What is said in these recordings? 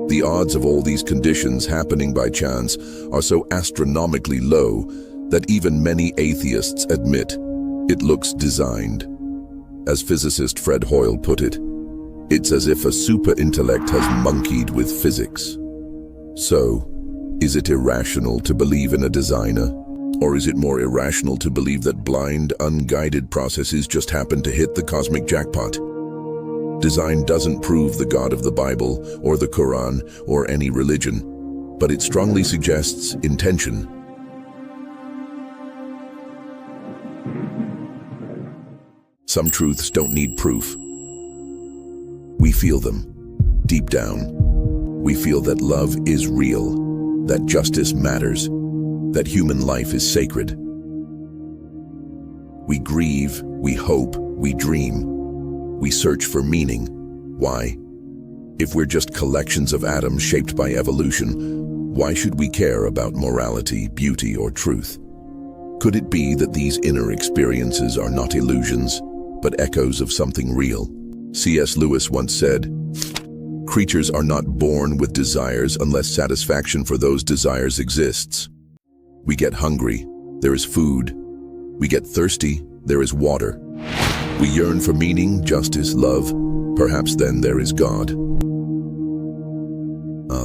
The odds of all these conditions happening by chance are so astronomically low that even many atheists admit it looks designed. As physicist Fred Hoyle put it, it's as if a super-intellect has monkeyed with physics. So, is it irrational to believe in a designer? Or is it more irrational to believe that blind, unguided processes just happen to hit the cosmic jackpot? Design doesn't prove the God of the Bible or the Quran or any religion, but it strongly suggests intention. Some truths don't need proof. We feel them, deep down. We feel that love is real, that justice matters, that human life is sacred. We grieve, we hope, we dream. We search for meaning. Why? If we're just collections of atoms shaped by evolution, why should we care about morality, beauty, or truth? Could it be that these inner experiences are not illusions, but echoes of something real? C.S. Lewis once said, "Creatures are not born with desires unless satisfaction for those desires exists." We get hungry, there is food. We get thirsty, there is water. We yearn for meaning, justice, love. Perhaps then there is God.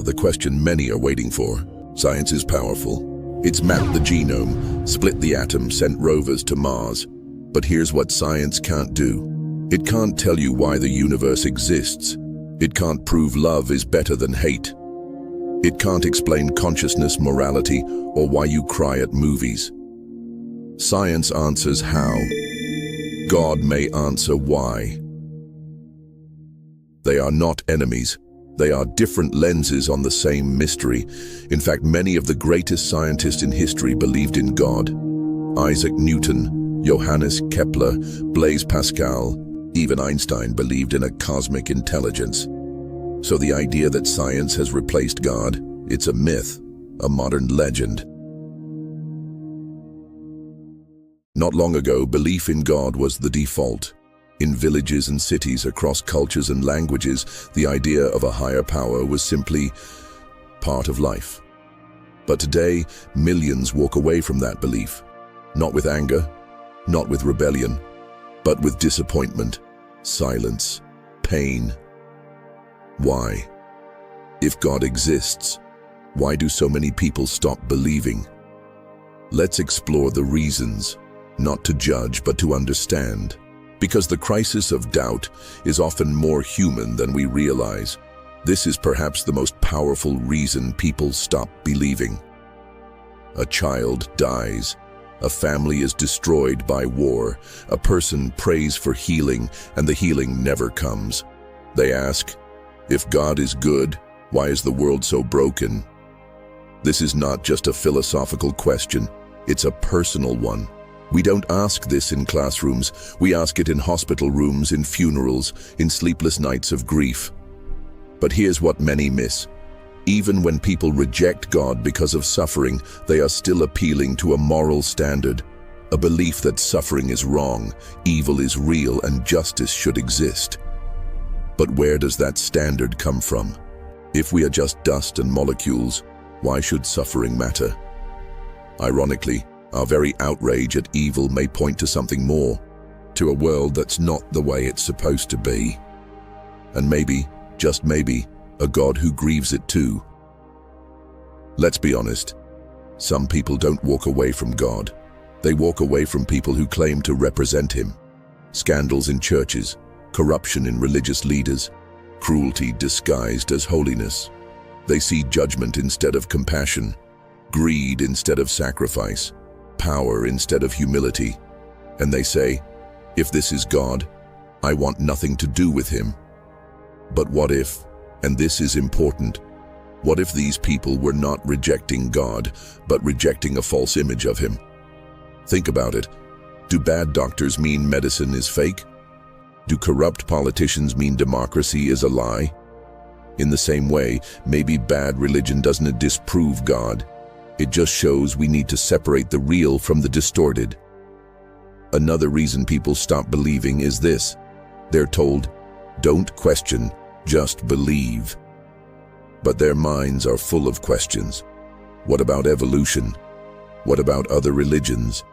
The question many are waiting for. Science is powerful. It's mapped the genome, split the atom, sent rovers to Mars. But here's what science can't do. It can't tell you why the universe exists. It can't prove love is better than hate. It can't explain consciousness, morality, or why you cry at movies. Science answers how. God may answer why. They are not enemies. They are different lenses on the same mystery. In fact, many of the greatest scientists in history believed in God. Isaac Newton, Johannes Kepler, Blaise Pascal, even Einstein believed in a cosmic intelligence. So the idea that science has replaced God, it's a myth, a modern legend. Not long ago, belief in God was the default. In villages and cities across cultures and languages, the idea of a higher power was simply part of life. But today, millions walk away from that belief. Not with anger, not with rebellion, but with disappointment, silence, pain. Why? If God exists, why do so many people stop believing? Let's explore the reasons, not to judge but to understand. Because the crisis of doubt is often more human than we realize. This is perhaps the most powerful reason people stop believing. A child dies. A family is destroyed by war. A person prays for healing, and the healing never comes. They ask, if God is good, why is the world so broken? This is not just a philosophical question, it's a personal one. We don't ask this in classrooms, we ask it in hospital rooms, in funerals, in sleepless nights of grief. But here's what many miss. Even when people reject God because of suffering, they are still appealing to a moral standard, a belief that suffering is wrong, evil is real, and justice should exist. But where does that standard come from? If we are just dust and molecules, why should suffering matter? Ironically, our very outrage at evil may point to something more, to a world that's not the way it's supposed to be. And maybe, just maybe, a God who grieves it too. Let's be honest, some people don't walk away from God. They walk away from people who claim to represent Him. Scandals in churches, corruption in religious leaders, cruelty disguised as holiness. They see judgment instead of compassion, greed instead of sacrifice, power instead of humility. And they say, if this is God, I want nothing to do with Him. But what if, and this is important, what if these people were not rejecting God, but rejecting a false image of Him? Think about it. Do bad doctors mean medicine is fake? Do corrupt politicians mean democracy is a lie? In the same way, maybe bad religion doesn't disprove God. It just shows we need to separate the real from the distorted. Another reason people stop believing is this. They're told, don't question, just believe. But their minds are full of questions. What about evolution? What about other religions?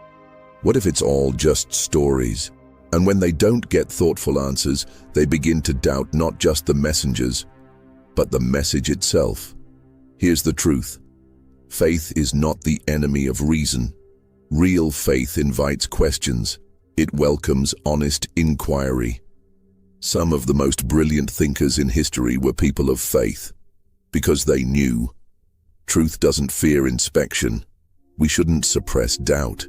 What if it's all just stories? And when they don't get thoughtful answers, they begin to doubt not just the messengers, but the message itself. Here's the truth. Faith is not the enemy of reason. Real faith invites questions. It welcomes honest inquiry. Some of the most brilliant thinkers in history were people of faith, because they knew. Truth doesn't fear inspection. We shouldn't suppress doubt.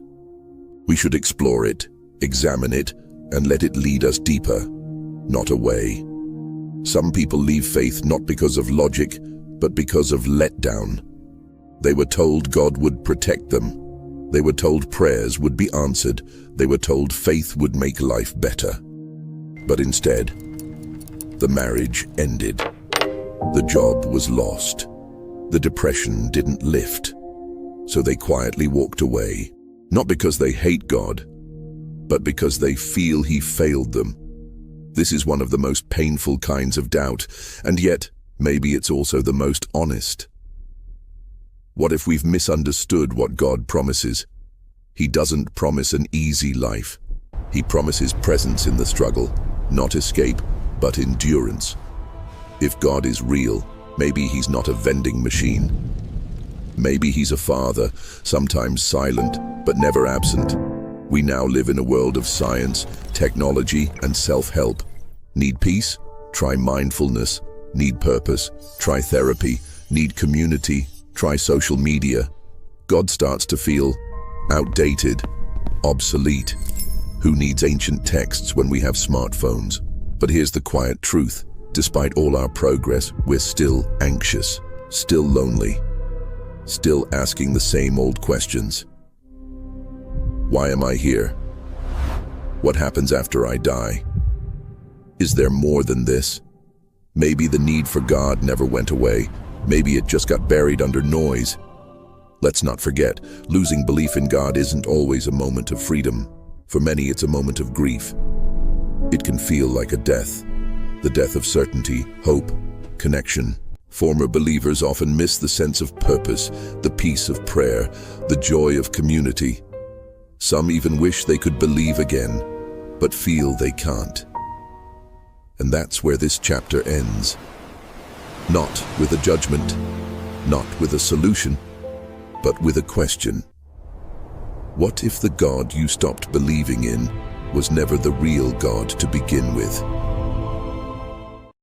We should explore it, examine it, and let it lead us deeper, not away. Some people leave faith not because of logic, but because of letdown. They were told God would protect them. They were told prayers would be answered. They were told faith would make life better. But instead, the marriage ended. The job was lost. The depression didn't lift. So they quietly walked away, not because they hate God, but because they feel He failed them. This is one of the most painful kinds of doubt, and yet, maybe it's also the most honest. What if we've misunderstood what God promises? He doesn't promise an easy life. He promises presence in the struggle, not escape, but endurance. If God is real, maybe He's not a vending machine. Maybe He's a father, sometimes silent, but never absent. We now live in a world of science, technology, and self-help. Need peace? Try mindfulness. Need purpose? Try therapy. Need community? Try social media. God starts to feel outdated, obsolete. Who needs ancient texts when we have smartphones? But here's the quiet truth. Despite all our progress, we're still anxious, still lonely, still asking the same old questions. Why am I here? What happens after I die? Is there more than this? Maybe the need for God never went away. Maybe it just got buried under noise. Let's not forget, losing belief in God isn't always a moment of freedom. For many, it's a moment of grief. It can feel like a death. The death of certainty, hope, connection. Former believers often miss the sense of purpose, the peace of prayer, the joy of community. Some even wish they could believe again, but feel they can't. And that's where this chapter ends. Not with a judgment, not with a solution, but with a question. What if the God you stopped believing in was never the real God to begin with?